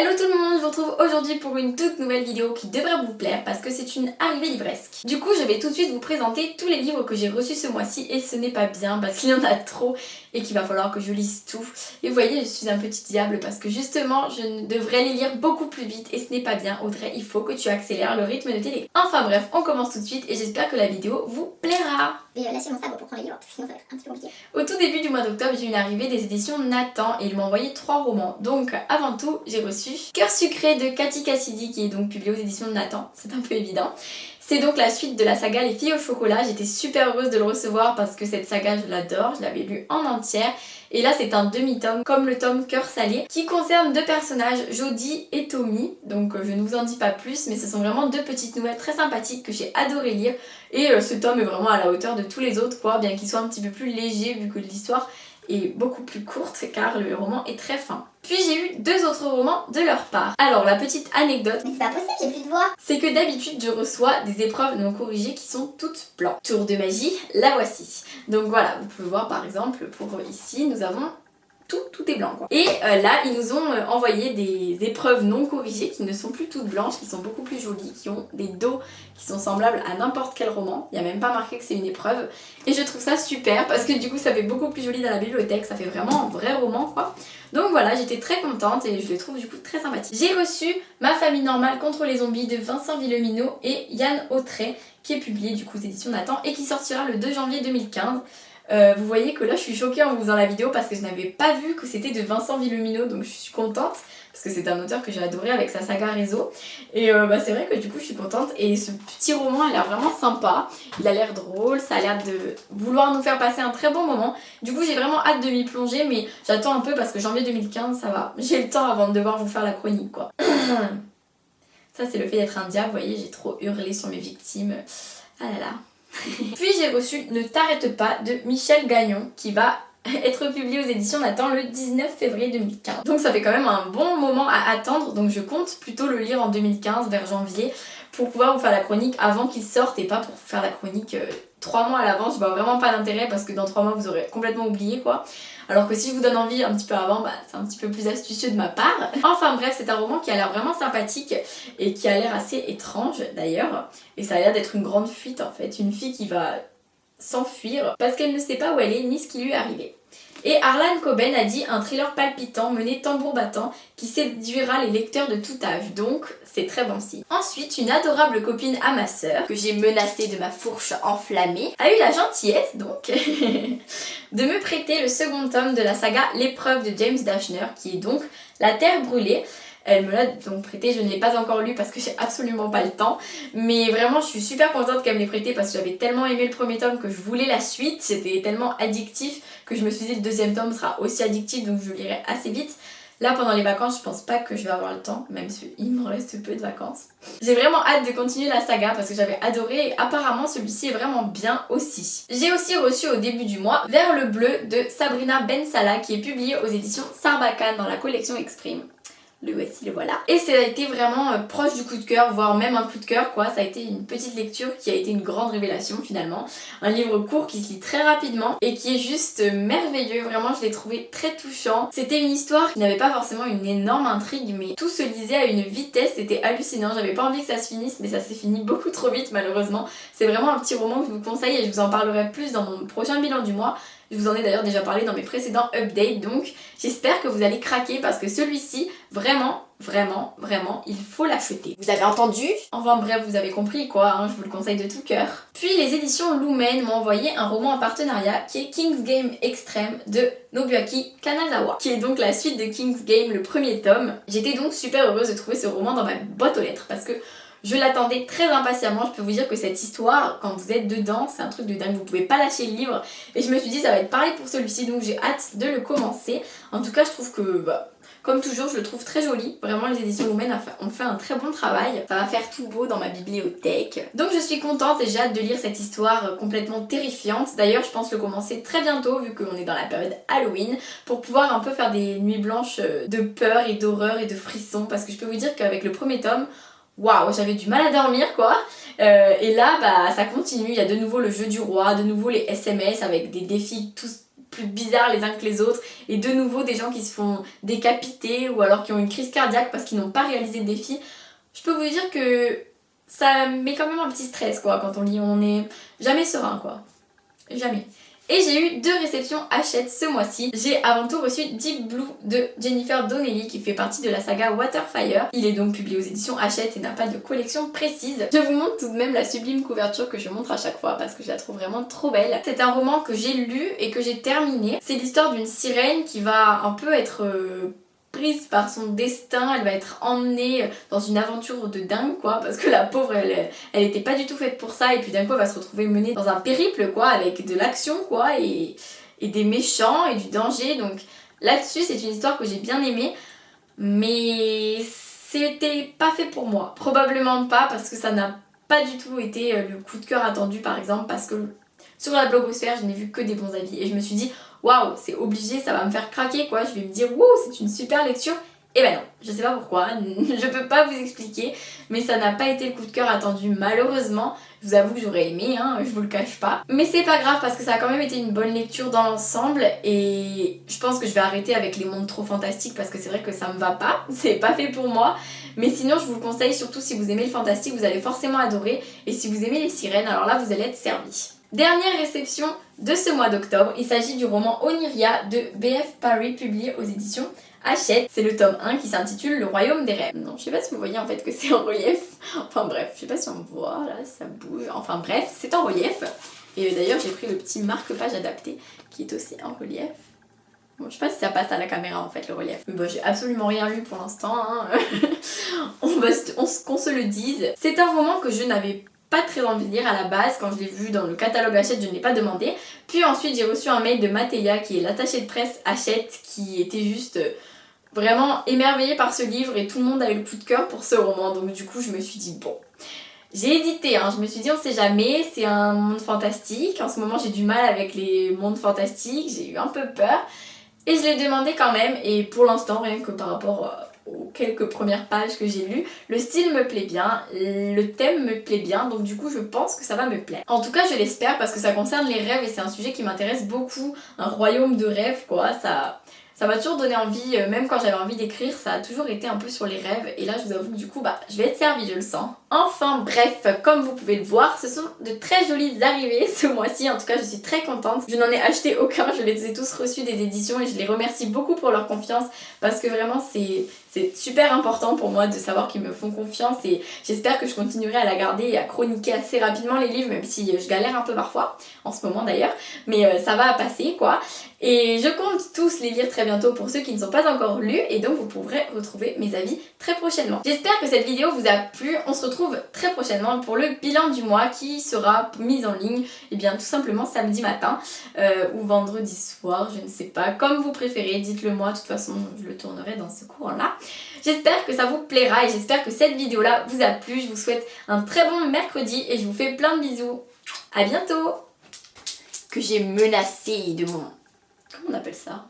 Hello tout le monde, je vous retrouve aujourd'hui pour une toute nouvelle vidéo qui devrait vous plaire parce que c'est une arrivée livresque. Du coup je vais tout de suite vous présenter tous les livres que j'ai reçus ce mois-ci et ce n'est pas bien parce qu'il y en a trop et qu'il va falloir que je lise tout. Et vous voyez, je suis un petit diable parce que justement je devrais les lire beaucoup plus vite et ce n'est pas bien. Audrey, il faut que tu accélères le rythme de tes lectures. Enfin bref, on commence tout de suite et j'espère que la vidéo vous plaira. Et lâchez mon sabre pour prendre les livres parce que sinon ça va être un petit peu compliqué. Au tout début du mois d'octobre, j'ai eu une arrivée des éditions Nathan et ils m'ont envoyé 3 romans. Donc avant tout, j'ai reçu Cœur sucré de Cathy Cassidy qui est donc publié aux éditions de Nathan, c'est un peu évident. C'est donc la suite de la saga Les filles au chocolat. J'étais super heureuse de le recevoir parce que cette saga je l'adore, je l'avais lu en entière. Et là c'est un demi-tome comme le tome Cœur salé qui concerne 2 personnages, Jodie et Tommy. Donc je ne vous en dis pas plus mais ce sont vraiment 2 petites nouvelles très sympathiques que j'ai adoré lire. Et ce tome est vraiment à la hauteur de tous les autres quoi, bien qu'il soit un petit peu plus léger vu que l'histoire est beaucoup plus courte car le roman est très fin. Puis j'ai eu 2 autres romans de leur part. Alors la petite anecdote, Mais c'est pas possible, j'ai plus de voix. c'est que d'habitude je reçois des épreuves non corrigées qui sont toutes blanches. Tour de magie, la voici. Donc voilà, vous pouvez voir par exemple pour ici nous avons tout est blanc quoi. Et là ils nous ont envoyé des épreuves non corrigées qui ne sont plus toutes blanches, qui sont beaucoup plus jolies, qui ont des dos qui sont semblables à n'importe quel roman. Il n'y a même pas marqué que c'est une épreuve. Et je trouve ça super parce que du coup ça fait beaucoup plus joli dans la bibliothèque, ça fait vraiment un vrai roman quoi. Donc voilà, j'étais très contente et je les trouve du coup très sympathiques. J'ai reçu Ma famille normale contre les zombies de Vincent Villeminot et Yann Autrey qui est publié du coup aux éditions Nathan et qui sortira le 2 janvier 2015. Vous voyez que là je suis choquée en vous faisant la vidéo parce que je n'avais pas vu que c'était de Vincent Villeminot, donc je suis contente parce que c'est un auteur que j'ai adoré avec sa saga Réseau et c'est vrai que du coup je suis contente et ce petit roman a l'air vraiment sympa, il a l'air drôle, ça a l'air de vouloir nous faire passer un très bon moment. Du coup j'ai vraiment hâte de m'y plonger mais j'attends un peu parce que janvier 2015 ça va, j'ai le temps avant de devoir vous faire la chronique quoi. Ça c'est le fait d'être un diable, vous voyez j'ai trop hurlé sur mes victimes, ah là là. Puis j'ai reçu Ne t'arrête pas de Michel Gagnon qui va être publié aux éditions Nathan le 19 février 2015. Donc ça fait quand même un bon moment à attendre, donc je compte plutôt le lire en 2015 vers janvier pour pouvoir vous faire la chronique avant qu'il sorte et pas pour faire la chronique 3 mois à l'avance. Je vois vraiment pas d'intérêt parce que dans 3 mois vous aurez complètement oublié quoi. Alors que si je vous donne envie un petit peu avant, c'est un petit peu plus astucieux de ma part. Enfin bref, c'est un roman qui a l'air vraiment sympathique et qui a l'air assez étrange d'ailleurs. Et ça a l'air d'être une grande fuite en fait, une fille qui va s'enfuir parce qu'elle ne sait pas où elle est ni ce qui lui est arrivé. Et Harlan Coben a dit un thriller palpitant mené tambour battant qui séduira les lecteurs de tout âge, donc c'est très bon signe. Ensuite, une adorable copine à ma sœur, que j'ai menacée de ma fourche enflammée, a eu la gentillesse donc de me prêter le second tome de la saga L'épreuve de James Dashner, qui est donc La Terre brûlée. Elle me l'a donc prêté, je ne l'ai pas encore lu parce que j'ai absolument pas le temps. Mais vraiment je suis super contente qu'elle me l'ait prêté parce que j'avais tellement aimé le premier tome que je voulais la suite. C'était tellement addictif que je me suis dit le deuxième tome sera aussi addictif donc je le lirai assez vite. Là pendant les vacances je pense pas que je vais avoir le temps, même si il me reste peu de vacances. J'ai vraiment hâte de continuer la saga parce que j'avais adoré et apparemment celui-ci est vraiment bien aussi. J'ai aussi reçu au début du mois Vers le bleu de Sabrina Ben Salah qui est publié aux éditions Sarbacane dans la collection Exprime. Le voici, le voilà. Et ça a été vraiment proche du coup de cœur, voire même un coup de cœur quoi. Ça a été une petite lecture qui a été une grande révélation finalement. Un livre court qui se lit très rapidement et qui est juste merveilleux. Vraiment je l'ai trouvé très touchant. C'était une histoire qui n'avait pas forcément une énorme intrigue mais tout se lisait à une vitesse, c'était hallucinant. J'avais pas envie que ça se finisse mais ça s'est fini beaucoup trop vite malheureusement. C'est vraiment un petit roman que je vous conseille et je vous en parlerai plus dans mon prochain bilan du mois. Je vous en ai d'ailleurs déjà parlé dans mes précédents updates, donc j'espère que vous allez craquer parce que celui-ci, vraiment, il faut l'acheter. Vous avez entendu? Enfin bref, vous avez compris quoi, hein, je vous le conseille de tout cœur. Puis les éditions Lumen m'ont envoyé un roman en partenariat qui est King's Game Extreme de Nobuaki Kanazawa, qui est donc la suite de King's Game, le premier tome. J'étais donc super heureuse de trouver ce roman dans ma boîte aux lettres parce que je l'attendais très impatiemment. Je peux vous dire que cette histoire, quand vous êtes dedans, c'est un truc de dingue, vous pouvez pas lâcher le livre. Et je me suis dit ça va être pareil pour celui-ci, donc j'ai hâte de le commencer. En tout cas je trouve que, comme toujours, je le trouve très joli. Vraiment les éditions Lumen ont fait un très bon travail. Ça va faire tout beau dans ma bibliothèque. Donc je suis contente et j'ai hâte de lire cette histoire complètement terrifiante. D'ailleurs je pense le commencer très bientôt vu qu'on est dans la période Halloween pour pouvoir un peu faire des nuits blanches de peur et d'horreur et de frissons. Parce que je peux vous dire qu'avec le premier tome, waouh, j'avais du mal à dormir quoi. Et là ça continue, il y a de nouveau le jeu du roi, de nouveau les SMS avec des défis tous plus bizarres les uns que les autres, et de nouveau des gens qui se font décapiter ou alors qui ont une crise cardiaque parce qu'ils n'ont pas réalisé le défi. Je peux vous dire que ça met quand même un petit stress quoi, quand on lit, on n'est jamais serein quoi, jamais. Et j'ai eu 2 réceptions Hachette ce mois-ci. J'ai avant tout reçu Deep Blue de Jennifer Donnelly qui fait partie de la saga Waterfire. Il est donc publié aux éditions Hachette et n'a pas de collection précise. Je vous montre tout de même la sublime couverture que je montre à chaque fois parce que je la trouve vraiment trop belle. C'est un roman que j'ai lu et que j'ai terminé. C'est l'histoire d'une sirène qui va un peu être prise par son destin, elle va être emmenée dans une aventure de dingue quoi, parce que la pauvre elle était pas du tout faite pour ça, et puis d'un coup elle va se retrouver menée dans un périple quoi, avec de l'action quoi, et des méchants et du danger. Donc là-dessus c'est une histoire que j'ai bien aimée, mais c'était pas fait pour moi, probablement pas, parce que ça n'a pas du tout été le coup de cœur attendu par exemple, parce que sur la blogosphère je n'ai vu que des bons avis et je me suis dit waouh, c'est obligé, ça va me faire craquer quoi, je vais me dire wow, c'est une super lecture. Et ben non, je sais pas pourquoi, je peux pas vous expliquer, mais ça n'a pas été le coup de cœur attendu malheureusement. Je vous avoue que j'aurais aimé, hein, je vous le cache pas. Mais c'est pas grave parce que ça a quand même été une bonne lecture dans l'ensemble, et je pense que je vais arrêter avec les mondes trop fantastiques parce que c'est vrai que ça me va pas, c'est pas fait pour moi. Mais sinon je vous le conseille, surtout si vous aimez le fantastique, vous allez forcément adorer, et si vous aimez les sirènes, alors là vous allez être servis. Dernière réception de ce mois d'octobre, il s'agit du roman Oniria de B.F. Paris publié aux éditions Hachette. C'est le tome 1 qui s'intitule Le Royaume des Rêves. Non, je sais pas si vous voyez en fait que c'est en relief. Enfin bref, je sais pas si on voit là, ça bouge. Enfin bref, c'est en relief. Et d'ailleurs j'ai pris le petit marque-page adapté qui est aussi en relief. Bon, je sais pas si ça passe à la caméra en fait le relief. Mais bon, j'ai absolument rien lu pour l'instant. Hein. Qu'on se le dise. C'est un roman que je n'avais pas très envie de lire à la base. Quand je l'ai vu dans le catalogue Hachette, je ne l'ai pas demandé. Puis ensuite j'ai reçu un mail de Mathéa qui est l'attachée de presse Hachette, qui était juste vraiment émerveillée par ce livre, et tout le monde a eu le coup de cœur pour ce roman. Donc du coup je me suis dit bon, j'ai hésité, hein. Je me suis dit on sait jamais, c'est un monde fantastique. En ce moment j'ai du mal avec les mondes fantastiques, j'ai eu un peu peur. Et je l'ai demandé quand même, et pour l'instant, rien que par rapport aux quelques premières pages que j'ai lues, le style me plaît bien, le thème me plaît bien, donc du coup je pense que ça va me plaire. En tout cas je l'espère, parce que ça concerne les rêves et c'est un sujet qui m'intéresse beaucoup, un royaume de rêves quoi, ça m'a toujours donné envie, même quand j'avais envie d'écrire, ça a toujours été un peu sur les rêves, et là je vous avoue que du coup je vais être servie, je le sens. Enfin bref, comme vous pouvez le voir, ce sont de très jolies arrivées ce mois-ci, en tout cas je suis très contente. Je n'en ai acheté aucun, je les ai tous reçus des éditions et je les remercie beaucoup pour leur confiance, parce que vraiment c'est super important pour moi de savoir qu'ils me font confiance, et j'espère que je continuerai à la garder et à chroniquer assez rapidement les livres, même si je galère un peu parfois, en ce moment d'ailleurs, mais ça va passer quoi. Et je compte tous les lire très bientôt pour ceux qui ne sont pas encore lus, et donc vous pourrez retrouver mes avis très prochainement. J'espère que cette vidéo vous a plu, on se retrouve très prochainement pour le bilan du mois qui sera mis en ligne, et bien tout simplement samedi matin ou vendredi soir, je ne sais pas, comme vous préférez, dites-le moi, de toute façon je le tournerai dans ce courant-là. J'espère que ça vous plaira et j'espère que cette vidéo-là vous a plu, je vous souhaite un très bon mercredi et je vous fais plein de bisous. À bientôt. Que j'ai menacé de mon... Comment on appelle ça ?